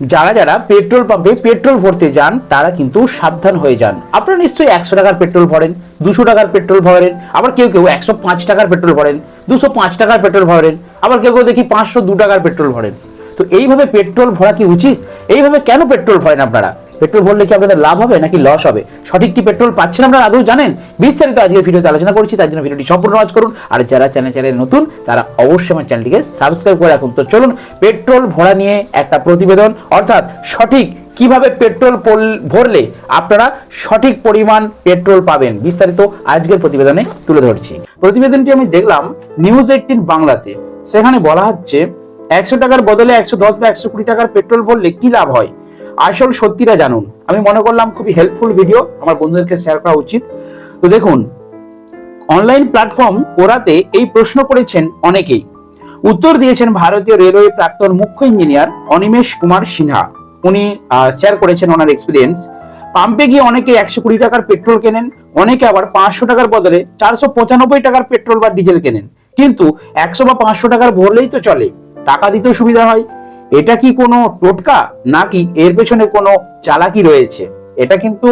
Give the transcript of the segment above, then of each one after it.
যারা যারা পেট্রোল পাম্পে পেট্রোল ভরতে যান তারা কিন্তু সাবধান হয়ে যান। আপনারা নিশ্চয়ই 100 টাকার পেট্রোল ভরেন, 200 টাকার পেট্রোল ভরেন, আবার কেউ কেউ 105 টাকার পেট্রোল ভরেন, 205 টাকার পেট্রোল ভরেন, আবার কেউ কেউ দেখি 502 টাকার পেট্রোল ভরেন। তো এইভাবে পেট্রোল ভরা কি উচিত? এইভাবে কেন পেট্রোল ভরেন আপনারা? পেট্রোল ভরলে কি আপনাদের লাভ হবে নাকি লস হবে? সঠিক কি পেট্রোল পাচ্ছেন আপনারা আদৌ জানেন? বিস্তারিত আজকের ভিডিওতে আলোচনা করছি, তার জন্য ভিডিওটি সম্পূর্ণ ওয়াচ করুন। আর যারা চ্যানেলে নতুন তারা অবশ্যই আমার চ্যানেলটিকে সাবস্ক্রাইব করে রাখুন। তো চলুন পেট্রোল ভরা নিয়ে একটা প্রতিবেদন, অর্থাৎ সঠিক কিভাবে পেট্রোল ভরলে আপনারা সঠিক পরিমাণ পেট্রোল পাবেন, বিস্তারিত আজকের প্রতিবেদনে তুলে ধরছি। প্রতিবেদনটি আমি দেখলাম নিউজ 18 বাংলাতে। সেখানে বলা হচ্ছে 100 টাকার বদলে 110 বা 120 টাকার পেট্রোল ভরলে কি লাভ হয়, আসল সত্যিটা জানুন। আমি মনে করলাম খুবই হেল্পফুল ভিডিও, আমার বন্ধুদেরকে শেয়ার করা উচিত। তো দেখুন, অনলাইন প্ল্যাটফর্ম ওরাতে এই প্রশ্ন করেছেন অনেকেই। উত্তর দিয়েছেন ভারতীয় রেলওয়ে প্রাক্তন মুখ্য ইঞ্জিনিয়ার অনিমেষ কুমার সিনহা। উনি শেয়ার করেছেন ওনার এক্সপিরিয়েন্স। পাম্পে গিয়ে অনেকে 120 টাকার পেট্রোল কেনেন, অনেকে আবার 500 টাকার বদলে 495 টাকার পেট্রোল বা ডিজেল কেনেন। কিন্তু 100 বা 500 টাকার ভরলেই তো চলে, টাকা দিতেও সুবিধা হয়। এটা কি কোনো টোটকা নাকি এর পেছনে কোনো চালাকি রয়েছে? এটা কিন্তু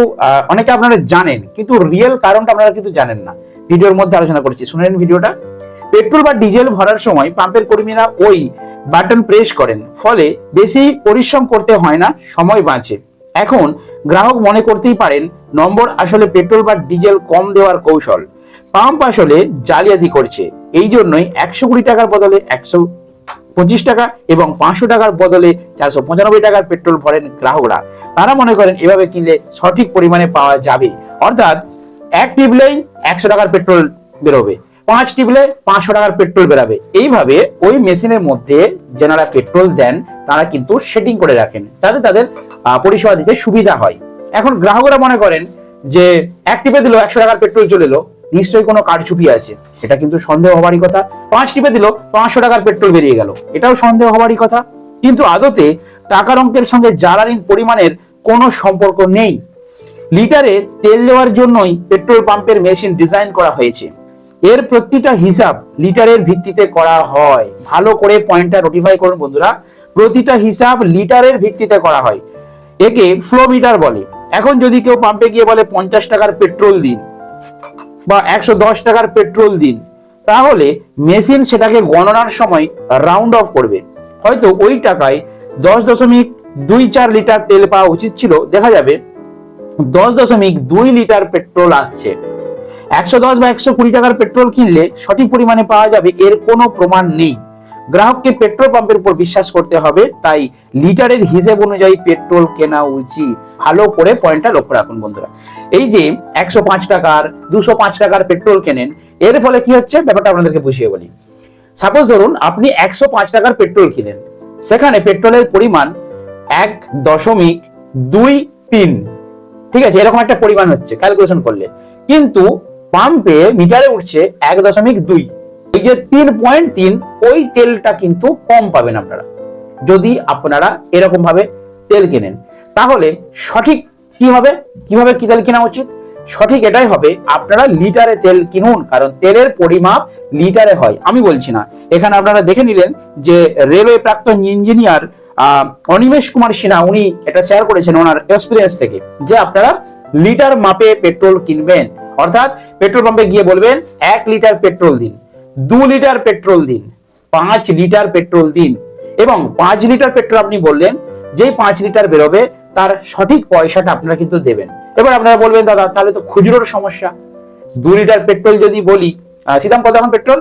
অনেকে আপনারা জানেন, কিন্তু রিয়েল কারণটা আপনারা কিন্তু জানেন না। ভিডিওর মধ্যে আলোচনা করছি, শুনেন ভিডিওটা। পেট্রোল বা ডিজেল ভরার সময় পাম্পের কর্মীরা ওই বাটন প্রেস করেন, ফলে বেশি পরিশ্রম করতে হয় না, সময় বাঁচে। এখন গ্রাহক মনে করতেই পারেন নম্বর আসলে পেট্রোল বা ডিজেল কম দেওয়ার কৌশল। পাম্প আসলে জালিয়াতি করছে। এই জন্যই 120 টাকার বদলে 125 টাকা এবং 500 টাকার বদলে 495 টাকার পেট্রোল ভরেন গ্রাহকরা। তারা মনে করেন এভাবে কিনলে সঠিক পরিমাণে পাওয়া যাবে, অর্থাৎ এক টিপলেই 100 টাকার পেট্রোল বেরোবে, 5 টিপলে 500 টাকার পেট্রোল বেরাবে। এইভাবে ওই মেশিনের মধ্যে যারা পেট্রোল দেন তারা কিন্তু সেটিং করে রাখেন, তাতে তাদের পরিষেবা দিতে সুবিধা হয়। এখন গ্রাহকরা মনে করেন যে এক টিপে দিল 100 টাকার পেট্রোল চলে এলো, নিশ্চয়ই কোনো কারচুপি আছে। এটা কিন্তু সন্দেহ হবারই কথা। 5 টিপে দিল 500 টাকার পেট্রোল বেরিয়ে গেল, এটাও সন্দেহ হবারই কথা। কিন্তু আদতে টাকার অঙ্কের সঙ্গে জ্বালানির পরিমাণের কোনো সম্পর্ক নেই। লিটারে তেল দেওয়ার জন্যই পেট্রোল পাম্পের মেশিন ডিজাইন করা হয়েছে। এর প্রতিটা হিসাব লিটারের ভিত্তিতে করা হয়। ভালো করে পয়েন্টটা নোটিফাই করুন বন্ধুরা, প্রতিটা হিসাব লিটারের ভিত্তিতে করা হয়। একে ফ্লো মিটার বলে। এখন যদি কেউ পাম্পে গিয়ে বলে 50 টাকার পেট্রোল দিন বা 110 টাকার পেট্রোল দিন, তাহলে মেশিন সেটাকে গণনার সময় রাউন্ড অফ করবে। হয়তো ওই টাকায় 10.24 লিটার তেল পাওয়া উচিত ছিল, দেখা যাবে 10.2 লিটার পেট্রোল আসছে। 110 বা 120 টাকার পেট্রোল কিনলে সঠিক পরিমাণে পাওয়া যাবে, এর কোনো প্রমাণ নেই। গ্রাহককে পেট্রোল পাম্পের উপর বিশ্বাস করতে হবে, তাই লিটারের হিসেব অনুযায়ী পেট্রোল কেনা উচিত। ভালো করে পয়েন্টটা লক্ষ্য রাখুন বন্ধুরা। এই যে 105 টাকার 205 টাকার পেট্রোল কেনেন, এর ফলে কি হচ্ছে ব্যাপারটা আপনাদেরকে বুঝিয়ে বলি। সাপোজ ধরুন আপনি 105 টাকার পেট্রোল কিনেন, সেখানে পেট্রোলের পরিমাণ 1.23, ঠিক আছে, এরকম একটা পরিমাণ হচ্ছে ক্যালকুলেশন করলে। কিন্তু পাম্পে মিটারে উঠছে 1.2। এই যে 3.3, ওই তেলটা কিন্তু কম পাবেন আপনারা যদি আপনারা এরকম ভাবে তেল কেনেন। তাহলে সঠিক কি হবে, কিভাবে কি তেল কেনা উচিত? সঠিক এটাই হবে, আপনারা লিটারে তেল কিনুন, কারণ তেলের পরিমাপ লিটারে হয়। আমি বলছি না, এখানে আপনারা দেখে নিলেন যে রেলওয়ে প্রাক্তন ইঞ্জিনিয়ার অনিমেষ কুমার সিনহা উনি এটা শেয়ার করেছেন ওনার এক্সপিরিয়েন্স থেকে, যে আপনারা লিটার মাপে পেট্রোল কিনবেন। অর্থাৎ পেট্রোল পাম্পে গিয়ে বলবেন 1 লিটার পেট্রোল দিন, 2 লিটার পেট্রোল দিন, 5 লিটার পেট্রোল দিন। এবং 5 লিটার পেট্রোল আপনি বললেন, যে 5 লিটার বেরোবে তার সঠিক পয়সাটা আপনারা কিন্তু দেবেন। এবার আপনারা বলবেন দাদা তাহলে তো খুচরোর সমস্যা। 2 লিটার পেট্রোল যদি বলি, সিদাম কত এখন পেট্রোল?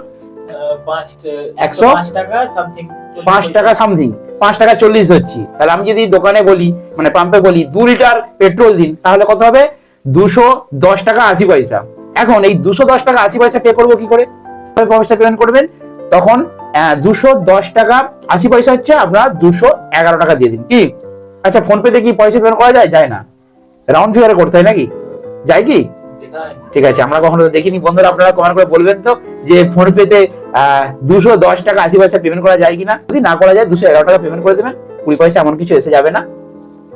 105 টাকা সামথিং, 5 টাকা সামথিং, 5 টাকা 40 ধরছি। তাহলে আমি যদি দোকানে বলি, মানে পাম্পে বলি 2 লিটার পেট্রোল দিন, তাহলে কত হবে? 210 টাকা 80 পয়সা। এখন এই 210 টাকা 80 পয়সা পে করবো কি করে? পয়সা পেমেন্ট করবেন, তখন 210 টাকা 80 পয়সা হচ্ছে, আপনারা 211 টাকা দিয়ে দিন। কি আচ্ছা, ফোন পে তে কি পয়সা পেমেন্ট করা যায়? যায় না, রাউন্ড ফিগারে করতে হয় নাকি? যায় কি? ঠিক আছে, আমরা কখনো দেখিনি বন্ধুরা, আপনারা কমেন্ট করে বলবেন তো যে ফোন পে তে 210 টাকা 80 পয়সা পেমেন্ট করা যায় কিনা। যদি না করা যায় 211 টাকা পেমেন্ট করে দেবেন, 20 পয়সা এমন কিছু এসে যাবে না।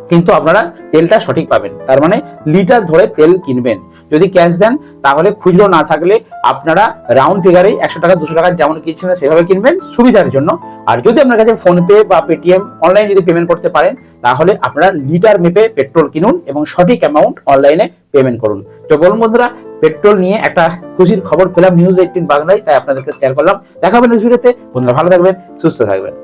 কিন্তু আপনারা তেলটা সঠিক পাবেন। তার মানে লিটার ধরে তেল কিনবেন। যদি ক্যাশ দেন তাহলে খুচরো না থাকলে আপনারা রাউন্ড ফিগারে 100 টাকা 200 টাকা যেমন কিনছেন সেভাবে কিনবেন সুবিধার জন্য। আর যদি আপনার কাছে ফোনপে বা পেটিএম অনলাইনে যদি পেমেন্ট করতে পারেন তাহলে আপনারা লিটার মেপে পেট্রোল কিনুন এবং সঠিক অ্যামাউন্ট অনলাইনে পেমেন্ট করুন। তো বলুন বন্ধুরা, পেট্রোল নিয়ে একটা খুশির খবর পেলাম নিউজ 18 বাংলায়, তাই আপনাদেরকে শেয়ার করলাম। দেখা হবে নেক্সট ভিডিওতে। বন্ধুরা ভালো থাকবেন, সুস্থ থাকবেন।